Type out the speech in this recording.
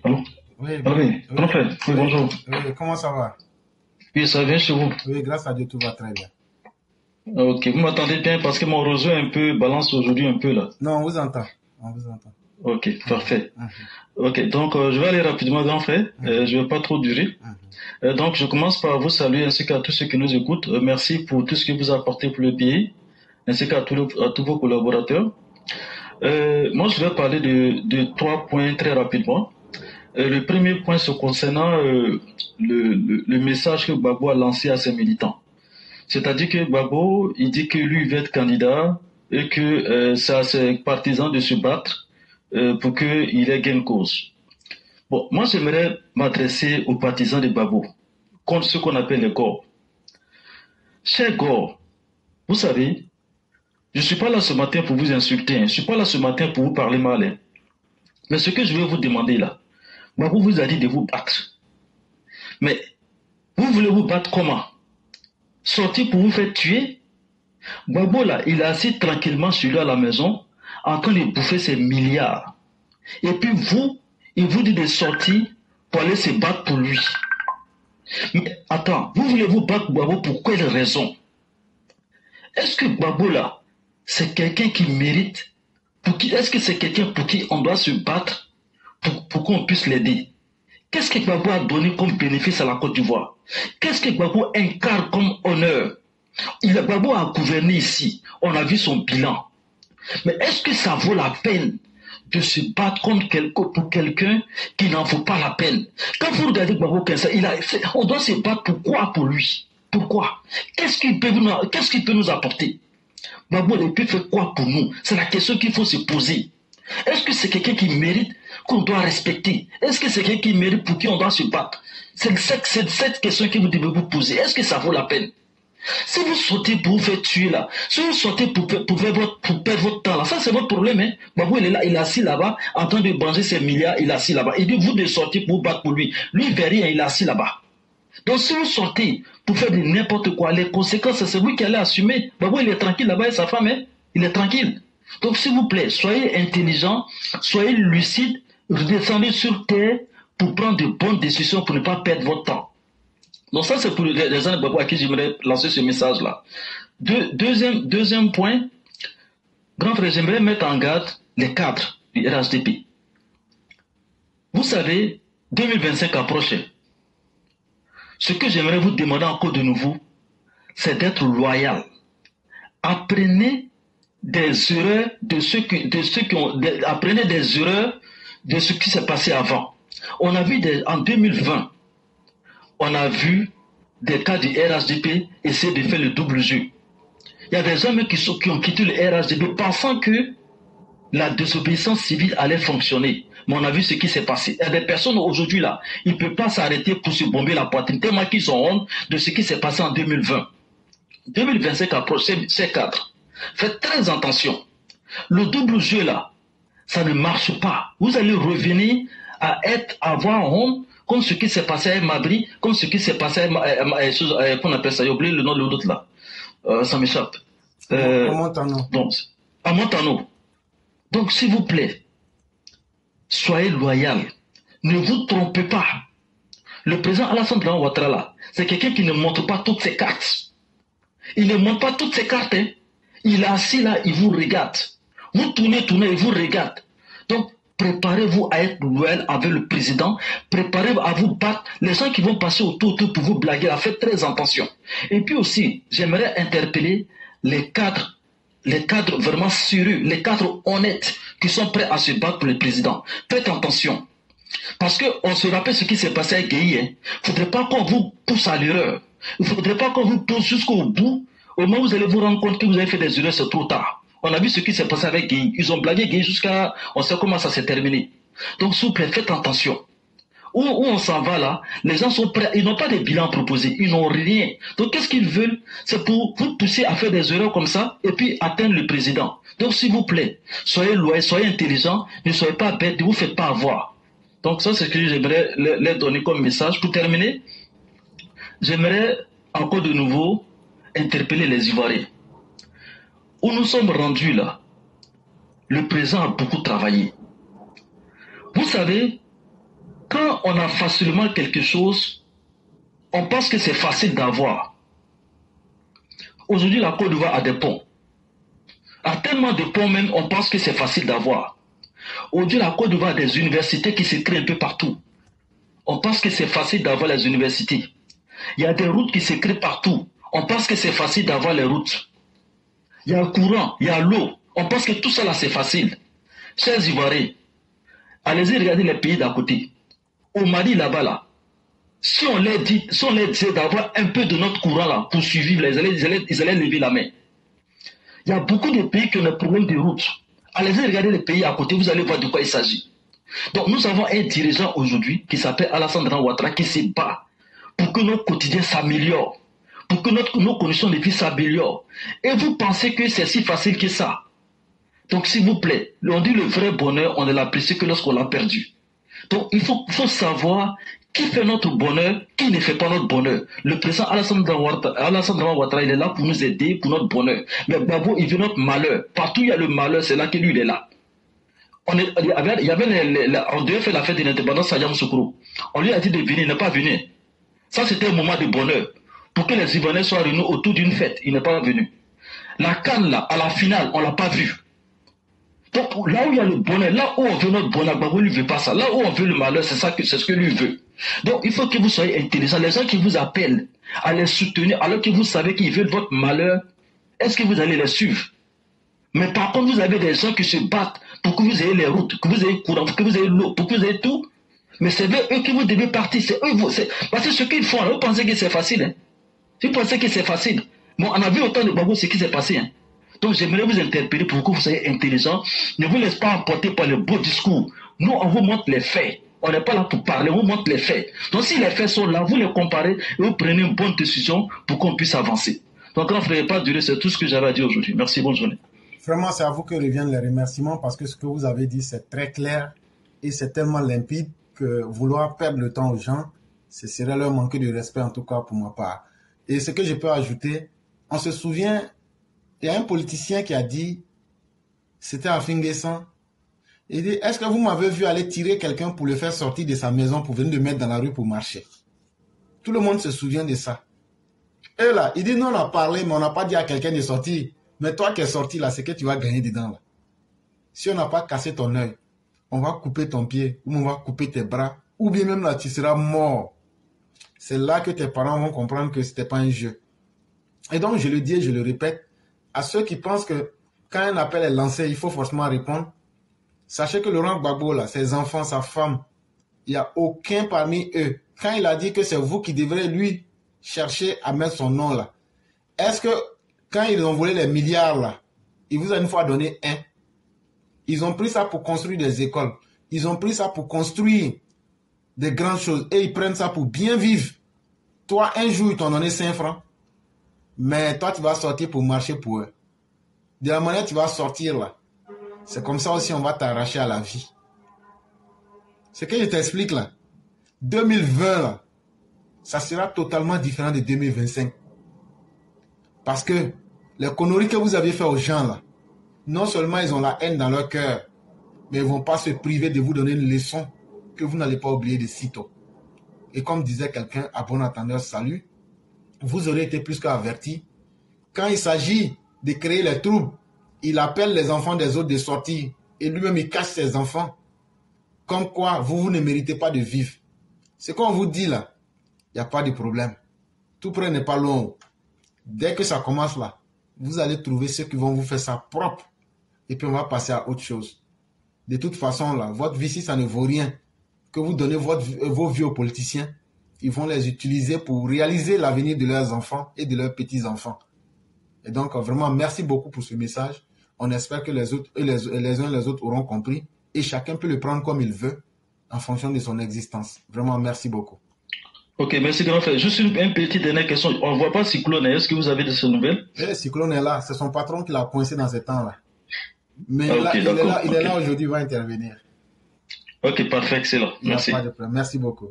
Allô? Oui, Ah oui, oui, grand frère. Oui, oui, bonjour. oui, comment ça va? Oui, ça vient chez vous. Oui, grâce à Dieu, tout va très bien. Ok, vous m'entendez bien parce que mon réseau est un peu balance aujourd'hui un peu là. Non, on vous entend. On vous entend. Ok, Mhm, parfait. mhm, Ok, donc je vais aller rapidement, grand frère. mhm, Je vais pas trop durer. mhm. Donc je commence par vous saluer ainsi qu'à tous ceux qui nous écoutent. Merci pour tout ce que vous apportez pour le pays, ainsi qu'à à tous vos collaborateurs. Moi, je vais parler de trois points très rapidement. Le premier point, c'est concernant le message que Gbagbo a lancé à ses militants. C'est-à-dire que Gbagbo, il dit que lui, il veut être candidat et que c'est à ses partisans de se battre pour qu'il ait gain de cause. Bon, moi, j'aimerais m'adresser aux partisans de Gbagbo, contre ce qu'on appelle les Gor. Chers Gor, vous savez, je ne suis pas là ce matin pour vous insulter, hein. Je ne suis pas là ce matin pour vous parler mal. Hein. Mais ce que je vais vous demander là, Gbagbo vous a dit de vous battre. Mais vous voulez vous battre comment? Sortir pour vous faire tuer? Gbagbo là, il est assis tranquillement sur lui à la maison, en train de bouffer ses milliards. Et puis vous, il vous dit de sortir pour aller se battre pour lui. Mais attends, vous voulez vous battre Gbagbo pour quelle raison? Est-ce que Gbagbo là, c'est quelqu'un qui mérite? Est-ce que c'est quelqu'un pour qui on doit se battre pour qu'on puisse l'aider? Qu'est-ce que Gbagbo a donné comme bénéfice à la Côte d'Ivoire? Qu'est-ce que Gbagbo incarne comme honneur? Gbagbo a gouverné ici, on a vu son bilan. Mais est-ce que ça vaut la peine de se battre pour quelqu'un qui n'en vaut pas la peine? Quand vous regardez Gbagbo Kinsa, on doit se battre pourquoi pour lui? Pourquoi? Qu'est-ce qu'il peut nous apporter? Gbagbo, il peut faire quoi pour nous? C'est la question qu'il faut se poser. Est-ce que c'est quelqu'un qui mérite qu'on doit respecter? Est-ce que c'est quelqu'un qui mérite pour qui on doit se battre? C'est cette question que vous devez vous poser. Est-ce que ça vaut la peine? Si vous sortez pour vous faire tuer là, si vous sortez pour perdre votre temps là, ça c'est votre problème. Hein. Babou il est là, il est assis là-bas, en train de manger ses milliards, il est assis là-bas. Il dit vous de sortir pour vous battre pour lui. Lui il fait rien, il est assis là-bas. Donc si vous sortez pour faire de n'importe quoi, les conséquences c'est vous qui allez assumer. Babou il est tranquille là-bas et sa femme, hein, il est tranquille. Donc s'il vous plaît, soyez intelligents, soyez lucides, redescendez sur terre pour prendre de bonnes décisions pour ne pas perdre votre temps. Donc ça, c'est pour les gens de Babou à qui j'aimerais lancer ce message-là. Deuxième point, grand frère, j'aimerais mettre en garde les cadres du RHDP. Vous savez, 2025 approche. Ce que j'aimerais vous demander encore de nouveau, c'est d'être loyal. Apprenez des erreurs apprenez des erreurs de ce qui s'est passé avant. On a vu en 2020, on a vu des cas du RHDP essayer de faire le double jeu. Il y a des hommes qui ont quitté le RHDP pensant que la désobéissance civile allait fonctionner. Mais on a vu ce qui s'est passé. Il y a des personnes aujourd'hui là, ils ne peuvent pas s'arrêter pour se bomber la poitrine, tellement qu'ils ont honte de ce qui s'est passé en 2020. 2025 approche, c'est 4. Faites très attention. Le double jeu là, ça ne marche pas. Vous allez revenir à avoir honte comme ce qui s'est passé à Mabri, comme ce qui s'est passé à qu'on appelle ça, j'ai oublié le nom de l'autre là. Ça m'échappe. À Montano. Donc, à Montano. Donc, s'il vous plaît, soyez loyal. Ne vous trompez pas. Le président Alassane Ouattara, c'est quelqu'un qui ne montre pas toutes ses cartes. Il ne montre pas toutes ses cartes. Hein. Il est assis là, il vous regarde. Vous tournez, il vous regarde. Donc, préparez-vous à être loyal avec le président. Préparez-vous à vous battre. Les gens qui vont passer autour pour vous blaguer, là, faites très attention. Et puis aussi, j'aimerais interpeller les cadres vraiment sérieux, les cadres honnêtes qui sont prêts à se battre pour le président. Faites attention. Parce qu'on se rappelle ce qui s'est passé avec Gueye. Il ne faudrait pas qu'on vous pousse à l'erreur. Il ne faudrait pas qu'on vous pousse jusqu'au bout. Au moment où vous allez vous rendre compte que vous avez fait des erreurs, c'est trop tard. On a vu ce qui s'est passé avec Gueye. Ils ont blagué Gueye jusqu'à... On sait comment ça s'est terminé. Donc, s'il vous plaît, faites attention. Où on s'en va là, les gens sont prêts, ils n'ont pas de bilan proposé, ils n'ont rien. Donc qu'est-ce qu'ils veulent? C'est pour vous pousser à faire des erreurs comme ça et puis atteindre le président. Donc s'il vous plaît, soyez loyaux, soyez intelligents, ne soyez pas bêtes, ne vous faites pas avoir. Donc ça c'est ce que j'aimerais leur donner comme message. Pour terminer, j'aimerais encore de nouveau interpeller les Ivoiriens. Où nous sommes rendus là, le président a beaucoup travaillé. Vous savez, quand on a facilement quelque chose, on pense que c'est facile d'avoir. Aujourd'hui, la Côte d'Ivoire a des ponts. A tellement de ponts même, on pense que c'est facile d'avoir. Aujourd'hui, la Côte d'Ivoire a des universités qui se créent un peu partout. On pense que c'est facile d'avoir les universités. Il y a des routes qui se créent partout. On pense que c'est facile d'avoir les routes. Il y a le courant, il y a l'eau. On pense que tout ça là, c'est facile. Chers Ivoiriens, allez-y regarder les pays d'à côté. Au Mali, là-bas, là, si on leur disait d'avoir un peu de notre courant là pour survivre, ils allaient lever la main. Il y a beaucoup de pays qui ont des problèmes de route. Allez-y regarder les pays à côté, vous allez voir de quoi il s'agit. Donc nous avons un dirigeant aujourd'hui qui s'appelle Alassane Ouattara qui se bat pour que notre quotidien s'améliore, pour que nos conditions de vie s'améliorent. Et vous pensez que c'est si facile que ça? Donc s'il vous plaît, on dit le vrai bonheur, on ne l'apprécie que lorsqu'on l'a perdu. Donc il faut savoir qui fait notre bonheur, qui ne fait pas notre bonheur. Le président Alassane Ouattara, il est là pour nous aider, pour notre bonheur. Mais Gbagbo, il veut notre malheur. Partout où il y a le malheur, c'est là que lui, il est là. On devait faire la fête de l'indépendance à Yamoussoukro. On lui a dit de venir, il n'est pas venu. Ça, c'était un moment de bonheur. Pour que les Ivoiriens soient réunis autour d'une fête, il n'est pas venu. La CAN, là, à la finale, on ne l'a pas vu. Donc, là où il y a le bonheur, là où on veut notre bonheur, Gbagbo ne veut pas ça. Là où on veut le malheur, c'est ce que lui veut. Donc, il faut que vous soyez intelligents. Les gens qui vous appellent à les soutenir, alors que vous savez qu'ils veulent votre malheur, est-ce que vous allez les suivre? Mais par contre, vous avez des gens qui se battent pour que vous ayez les routes, que vous ayez le courant, pour que vous ayez l'eau, pour que vous ayez tout. Mais c'est vers eux que vous devez partir. C'est eux, parce que ce qu'ils font, vous pensez que c'est facile. Hein? Vous pensez que c'est facile. Bon, on a vu autant de Gbagbo ce qui s'est passé. Hein? Donc j'aimerais vous interpeller pour que vous soyez intelligents. Ne vous laissez pas emporter par le beau discours. Nous, on vous montre les faits. On n'est pas là pour parler, on vous montre les faits. Donc si les faits sont là, vous les comparez et vous prenez une bonne décision pour qu'on puisse avancer. Donc grand frère, pas durer, c'est tout ce que j'avais à dire aujourd'hui. Merci, bonne journée. Vraiment, c'est à vous que reviennent les remerciements parce que ce que vous avez dit, c'est très clair et c'est tellement limpide que vouloir perdre le temps aux gens, ce serait leur manquer de respect, en tout cas pour ma part. Et ce que je peux ajouter, on se souvient, il y a un politicien qui a dit, c'était à Finguessan, il dit, est-ce que vous m'avez vu aller tirer quelqu'un pour le faire sortir de sa maison pour venir le mettre dans la rue pour marcher? Tout le monde se souvient de ça. Et là, il dit, non, on a parlé, mais on n'a pas dit à quelqu'un de sortir. Mais toi qui es sorti là, c'est que tu vas gagner dedans là. Si on n'a pas cassé ton œil, on va couper ton pied, ou on va couper tes bras, ou bien même là, tu seras mort. C'est là que tes parents vont comprendre que ce n'était pas un jeu. Et donc, je le dis et je le répète, à ceux qui pensent que quand un appel est lancé, il faut forcément répondre, sachez que Laurent Gbagbo, là, ses enfants, sa femme, il n'y a aucun parmi eux. Quand il a dit que c'est vous qui devrez lui chercher à mettre son nom là, est-ce que quand ils ont volé les milliards là, ils vous ont une fois donné un? Ils ont pris ça pour construire des écoles. Ils ont pris ça pour construire des grandes choses. Et ils prennent ça pour bien vivre. Toi, un jour, ils t'ont donné 5 francs. Mais toi, tu vas sortir pour marcher pour eux. De la manière tu vas sortir là, c'est comme ça aussi on va t'arracher à la vie. Ce que je t'explique là, 2020 là, ça sera totalement différent de 2025. Parce que les conneries que vous avez fait aux gens là, non seulement ils ont la haine dans leur cœur, mais ils ne vont pas se priver de vous donner une leçon que vous n'allez pas oublier de sitôt. Et comme disait quelqu'un, à bon entendeur, salut, vous aurez été plus qu'avertis. Quand il s'agit de créer les troubles, il appelle les enfants des autres de sortir et lui-même il cache ses enfants. Comme quoi, vous ne méritez pas de vivre. Ce qu'on vous dit là, il n'y a pas de problème. Tout près n'est pas long. Dès que ça commence là, vous allez trouver ceux qui vont vous faire ça propre. Et puis on va passer à autre chose. De toute façon là, votre vie, si ça ne vaut rien, que vous donnez vos vies aux politiciens, ils vont les utiliser pour réaliser l'avenir de leurs enfants et de leurs petits-enfants. Et donc vraiment, merci beaucoup pour ce message. On espère que les autres, les uns et les autres auront compris. Et chacun peut le prendre comme il veut, en fonction de son existence. Vraiment, merci beaucoup. Ok, merci grand frère. Juste une petite dernière question. On ne voit pas Cyclone. Est-ce que vous avez de ces nouvelles? Cyclone est là. C'est son patron qui l'a coincé dans ces temps-là. Mais okay, là, il est là aujourd'hui, il va intervenir. Ok, parfait, excellent. Merci. Merci beaucoup.